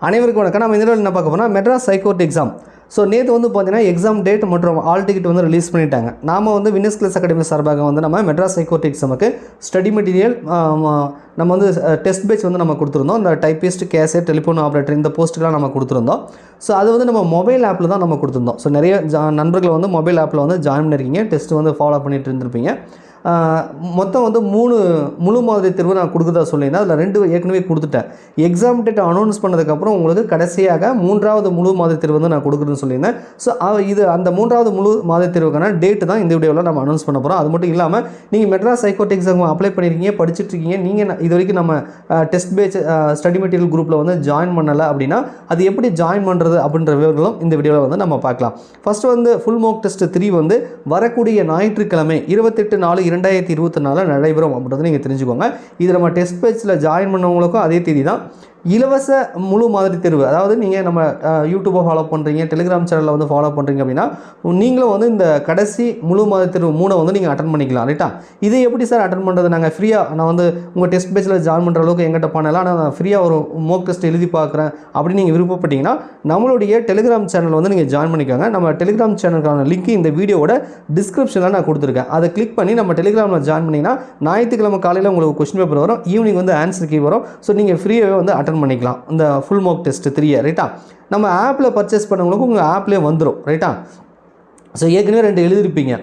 அனைவருக்கும் வணக்கம். நம்ம இந்த வீடியோவில் என்ன பார்க்க போனால் மெட்ராஸ் ஹைகோர்ட் எக்ஸாம். ஸோ நேற்று வந்து பார்த்தீங்கன்னா எக்ஸாம் டேட் மற்றும் ஆல் டிக்கெட் வந்து ரிலீஸ் பண்ணிட்டாங்க. நாம் வந்து வின்னர்ஸ் கிளாஸ் அகாடமி சார்பாக வந்து நம்ம மெட்ராஸ் ஹைகோர்ட் எக்ஸாமுக்கு ஸ்டடி மெட்டீரியல் நம்ம வந்து டெஸ்ட் பேட்ச் வந்து நம்ம கொடுத்துருந்தோம். இந்த டைப்பிஸ்ட், கேஷியர், டெலிஃபோன் ஆப்ரேட்டர் இந்த போஸ்ட்டுக்கெலாம் நம்ம கொடுத்துருந்தோம். ஸோ அது வந்து நம்ம மொபைல் ஆப்பில் தான் நம்ம கொடுத்துருந்தோம். ஸோ நிறைய நண்பர்கள் வந்து மொபைல் ஆப்பில் வந்து ஜாயின் பண்ணியிருக்கீங்க, டெஸ்ட் வந்து ஃபாலோ பண்ணிட்டு இருந்திருப்பீங்க. மொத்தம் வந்து 3 முழு மாதிரி தேர்வு நான் கொடுக்குறதா சொல்லியிருந்தேன். அதில் 2 ஏற்கனவே கொடுத்துட்டேன். எக்ஸாம் டேட் அனௌன்ஸ் பண்ணதுக்கப்புறம் உங்களுக்கு கடைசியாக 3வது முழு மாதிரி தேர்வு வந்து நான் கொடுக்குறதுன்னு சொல்லியிருந்தேன். ஸோ இது அந்த 3வது முழு மாதிரி தேர்வுக்கான டேட்டு தான் இந்த வீடியோவில் நம்ம அனௌன்ஸ் பண்ண போகிறோம். அது மட்டும் இல்லாமல் நீங்கள் மெட்ராஸ் ஹைகோர்ட் எக்ஸாம் அப்ளை பண்ணியிருக்கீங்க, படிச்சுட்ருக்கீங்க, நீங்கள் இது வரைக்கும் நம்ம டெஸ்ட் பேட்ச் ஸ்டடி மெட்டீரியல் குரூப்பில் வந்து ஜாயின் பண்ணலை அப்படின்னா அது எப்படி ஜாயின் பண்ணுறது அப்படின்ற விவரங்களும் இந்த வீடியோவில் வந்து நம்ம பார்க்கலாம். ஃபஸ்ட்டு வந்து ஃபுல் மோக் டெஸ்ட் 3 வந்து வரக்கூடிய ஞாயிற்றுக்கிழமை 28/4/2024 நடைபெறும் அப்படின்றத நீங்கள் தெரிஞ்சுக்கோங்க. இது நம்ம டெஸ்ட் பேட்சில் ஜாயின் பண்ணவங்களுக்கும் அதே தேதி தான். இலவச முழு மாதிரி தேர்வு, அதாவது நீங்கள் நம்ம யூடியூப்பை ஃபாலோ பண்ணுறீங்க, டெலிகிராம் சேனலில் வந்து ஃபாலோ பண்ணுறீங்க அப்படின்னா நீங்களும் வந்து இந்த கடைசி முழு மாதிரி தேர்வு 3 வந்து நீங்கள் அட்டன் பண்ணிக்கலாம். ரைட்டா? இது எப்படி சார் அட்டன் பண்ணுறது? நாங்கள் ஃப்ரீயாக நான் வந்து உங்கள் டெஸ்ட் பேட்சில் ஜாயின் பண்ணுற அளவுக்கு எங்கிட்ட பண்ணலாம், நான் ஃப்ரீயாக ஒரு மோக் டெஸ்ட் எழுதி பார்க்குறேன் அப்படின்னு நீங்கள் விருப்பப்பட்டீங்கன்னா நம்மளுடைய டெலிகிராம் சேனல் வந்து நீங்கள் ஜாயின் பண்ணிக்கோங்க. நம்ம டெலிகிராம் சேனலுக்கான லிங்க் இந்த வீடியோவோட டிஸ்கிரிப்ஷனில் நான் கொடுத்துருக்கேன். அதை கிளிக் பண்ணி நம்ம டெலிகிராமில் ஜாயின் பண்ணிங்கன்னா ஞாயிற்றுக்கிழமை காலையில் உங்களுக்கு கொஸ்டின் பேப்பர் வரும், ஈவினிங் வந்து ஆன்சர் கீ வரும். ஸோ நீங்கள் ஃப்ரீயாகவே வந்து அட்டன் பண்ணிக்கலாம் இந்த ஃபுல் மோக் டெஸ்ட் 3. ரைட்டா? நம்ம ஆப்பில் பர்ச்சேஸ் பண்ணவங்களுக்கு உங்கள் ஆப்லேயே வந்துடும். ரைட்டா? ஸோ ஏற்கனவே 2 எழுதிருப்பீங்க.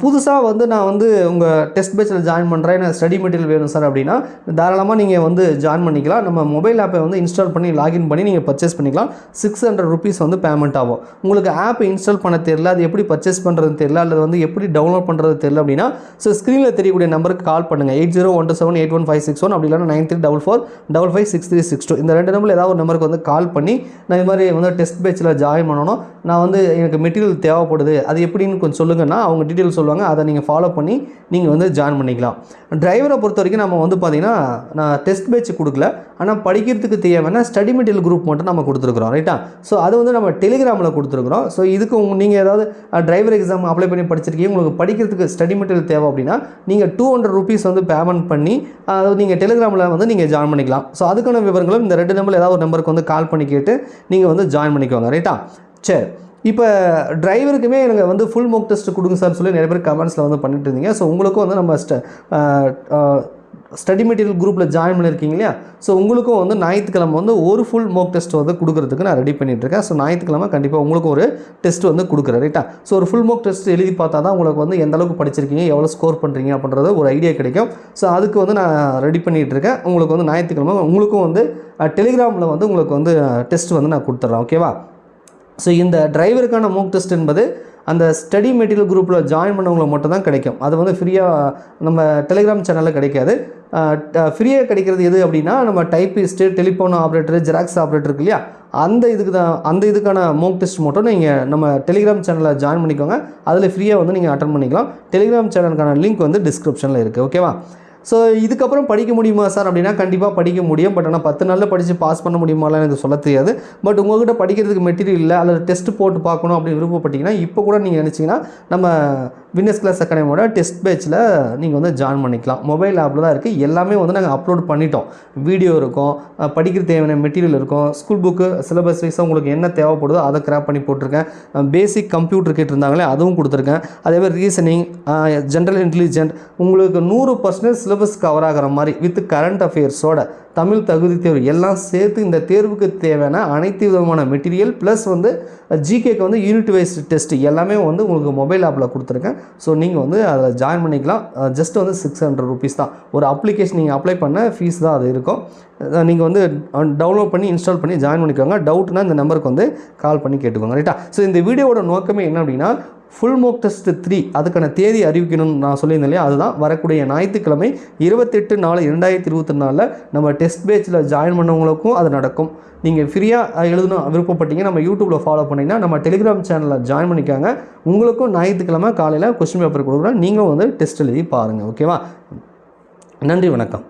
புதுசாக வந்து நான் வந்து உங்கள் டெஸ்ட் பேட்சில் ஜாயின் பண்ணுறேன், எனக்கு ஸ்டடி மெட்டீரியல் வேணும் சார் அப்படின்னா தாராளமாக நீங்கள் வந்து ஜாயின் பண்ணிக்கலாம். நம்ம மொபைல் ஆப்பை வந்து இன்ஸ்டால் பண்ணி லாகின் பண்ணி நீங்கள் பர்ச்சேஸ் பண்ணிக்கலாம். 600 rupees வந்து பேமெண்ட் ஆகும். உங்களுக்கு ஆப்பை இன்ஸ்டால் பண்ண தெரியல, அது எப்படி பர்ச்சேஸ் பண்ணுறது தெரியல, அல்லது வந்து எப்படி டவுன்லோட் பண்ணுறது தெரியல அப்படின்னா ஸோ ஸ்க்ரீனில் தெரியக்கூடிய நம்பருக்கு கால் பண்ணுங்கள். 8012781561 அப்படி இல்லைனா 9344556362 இந்த 2 நம்பரில் ஏதாவது ஒரு நம்பருக்கு வந்து கால் பண்ணி நான் இது மாதிரி வந்து டெஸ்ட் பேட்சில் ஜாயின் பண்ணணும், நான் வந்து எனக்கு மெட்டீரியல் தேவைப்படுது, அது எப்படின்னு கொஞ்சம் சொல்லுங்கன்னா அவங்க டீட்டெயில் சொல்லுவாங்க. அதை நீங்கள் ஃபாலோ பண்ணி நீங்கள் வந்து ஜாயின் பண்ணிக்கலாம். டிரைவரை பொறுத்த வரைக்கும் நம்ம வந்து பார்த்திங்கன்னா நான் டெஸ்ட் பேட்ச் கொடுக்கல, ஆனால் படிக்கிறதுக்கு தேவையான ஸ்டடி மெட்டீரியல் குரூப் மட்டும் நம்ம கொடுத்துருக்குறோம். ரைட்டா? ஸோ அது வந்து நம்ம டெலிகிராமில் கொடுத்துருக்குறோம். ஸோ இதுக்கு நீங்கள் ஏதாவது டிரைவர் எக்ஸாம் அப்ளை பண்ணி படிச்சிருக்கீங்க, உங்களுக்கு படிக்கிறதுக்கு ஸ்டடி மெட்டீரியல் தேவை அப்படின்னா நீங்கள் 200 rupees வந்து பேமெண்ட் பண்ணி அதாவது நீங்கள் டெலிகிராமில் வந்து நீங்கள் ஜாயின் பண்ணிக்கலாம். ஸோ அதுக்கான விவரங்களும் இந்த 2 நம்பரில் ஏதாவது ஒரு நம்பருக்கு வந்து கால் பண்ணி கேட்டு நீங்கள் வந்து ஜாயின் பண்ணிக்கோங்க. ரைட்டா? சரி, இப்போ டிரைவருக்குமே எனக்கு வந்து ஃபுல் மோக் டெஸ்ட் கொடுங்க சார் சொல்லி நிறைய பேர் கமெண்ட்ஸில் வந்து பண்ணிட்டு இருந்தீங்க. ஸோ உங்களுக்கும் வந்து நம்ம ஸ்டடி மெட்டீரியல் குரூப்பில் ஜாயின் பண்ணியிருக்கீங்க இல்லையா? ஸோ உங்களுக்கும் வந்து ஞாயிற்றுக்கிழமை வந்து ஒரு ஃபுல் மோக் டெஸ்ட் வந்து கொடுக்குறதுக்கு நான் ரெடி பண்ணிகிட்ருக்கேன். ஸோ ஞாயிற்றுக்கிழமை கண்டிப்பாக உங்களுக்கு ஒரு டெஸ்ட் வந்து கொடுக்குறேன். ரைட்டா? ஸோ ஒரு ஃபுல் மோக் டெஸ்ட் எழுதி பார்த்தா தான் உங்களுக்கு வந்து எந்த அளவுக்கு படிச்சிருக்கீங்க, எவ்வளோ ஸ்கோர் பண்ணுறீங்க அப்படின்றது ஒரு ஐடியா கிடைக்கும். ஸோ அதுக்கு வந்து நான் ரெடி பண்ணிகிட்ருக்கேன். உங்களுக்கு வந்து ஞாயிற்றுக்கிழமை உங்களுக்கும் வந்து டெலிகிராமில் வந்து உங்களுக்கு வந்து டெஸ்ட் வந்து நான் கொடுத்துட்றேன். ஓகேவா? ஸோ இந்த டிரைவருக்கான மோக் டெஸ்ட் என்பது அந்த ஸ்டடி மெட்டீரியல் குரூப்பில் ஜாயின் பண்ணவங்களுக்கு மட்டும் தான் கிடைக்கும். அது வந்து ஃப்ரீயாக நம்ம டெலிகிராம் சேனலில் கிடைக்காது. ஃப்ரீயாக கிடைக்கிறது எது அப்படின்னா நம்ம typist, telephone operator, xerox operator இருக்கு இல்லையா, அந்த இதுக்கான மோக் டெஸ்ட் மட்டும் நீங்கள் நம்ம டெலிகிராம் சேனலில் ஜாயின் பண்ணிக்கோங்க. அதில் ஃப்ரீயாக வந்து நீங்கள் அட்டன் பண்ணிக்கலாம். டெலிகிராம் சேனலுக்கான லிங்க் வந்து டிஸ்கிரிப்ஷனில் இருக்குது. ஓகேவா? ஸோ இதுக்கப்புறம் படிக்க முடியுமா சார் அப்படின்னா கண்டிப்பாக படிக்க முடியும். பட் ஆனால் 10 நாளில் படித்து பாஸ் பண்ண முடியுமாலாம் எனக்கு சொல்ல தெரியாது. பட் உங்கள்கிட்ட படிக்கிறதுக்கு மெட்டீரியல் இல்லை அல்லது டெஸ்ட் போட்டு பார்க்கணும் அப்படின்னு விருப்பப்பட்டீங்கன்னா இப்போ கூட நீங்கள் நினச்சிங்கன்னா நம்ம வின்னர்ஸ் கிளாஸ் அகாடமியோட டெஸ்ட் பேட்சில் நீங்கள் வந்து ஜாயின் பண்ணிக்கலாம். மொபைல் ஆப்பில் தான் இருக்குது. எல்லாமே வந்து நாங்கள் அப்லோட் பண்ணிட்டோம். வீடியோ இருக்கும், படிக்கிற தேவையான மெட்டீரியல் இருக்கும், ஸ்கூல் புக்கு சிலபஸ் வைஸாக உங்களுக்கு என்ன தேவைப்படுதோ அதை கிராப் பண்ணி போட்டிருக்கேன். பேசிக் கம்ப்யூட்டர் கேட்டிருந்தாங்களே அதுவும் கொடுத்துருக்கேன். அதேமாதிரி ரீசனிங், ஜென்ரல் இன்டெலிஜென்ட் உங்களுக்கு 100% சிலபஸ் கவர் ஆகிற மாதிரி வித் கரண்ட் அஃபேர்ஸோட தமிழ் தகுதி தேர்வு எல்லாம் சேர்த்து இந்த தேர்வுக்கு தேவையான அனைத்து விதமான மெட்டீரியல் ப்ளஸ் வந்து ஜிகேக்கு வந்து யூனிட் வைஸ் டெஸ்ட் எல்லாமே வந்து உங்களுக்கு மொபைல் ஆப்பில் கொடுத்துருக்கேன். ஸோ நீங்கள் வந்து அதில் ஜாயின் பண்ணிக்கலாம். ஜஸ்ட் வந்து 600 rupees தான். ஒரு அப்ளிகேஷன் நீங்கள் அப்ளை பண்ண ஃபீஸ் தான் அது இருக்கும். நீங்கள் வந்து டவுன்லோட் பண்ணி இன்ஸ்டால் பண்ணி ஜாயின் பண்ணிக்கோங்க. டவுட்னா இந்த நம்பருக்கு வந்து கால் பண்ணி கேட்டுக்கோங்க. ரைட்டா? ஸோ இந்த வீடியோவோட நோக்கமே என்ன அப்படின்னா ஃபுல் மோக் டெஸ்ட் 3 அதுக்கான தேதி அறிவிக்கணும்னு நான் சொல்லியிருந்தேன் இல்லையா, அதுதான் வரக்கூடிய ஞாயிற்றுக்கிழமை 28/4/2024 நம்ம டெஸ்ட் பேட்சில் ஜாயின் பண்ணவங்களுக்கும் அது நடக்கும். நீங்கள் ஃப்ரீயாக எழுதணும் விருப்பப்பட்டீங்க நம்ம யூடியூப்பில் ஃபாலோ பண்ணிங்கன்னா நம்ம டெலிகிராம் சேனலில் ஜாயின் பண்ணிக்காங்க. உங்களுக்கும் ஞாயிற்றுக்கிழமை காலையில் கொஸ்டின் பேப்பர் கொடுக்குறேன். நீங்களும் வந்து டெஸ்ட் எழுதி பாருங்கள். ஓகேவா? நன்றி, வணக்கம்.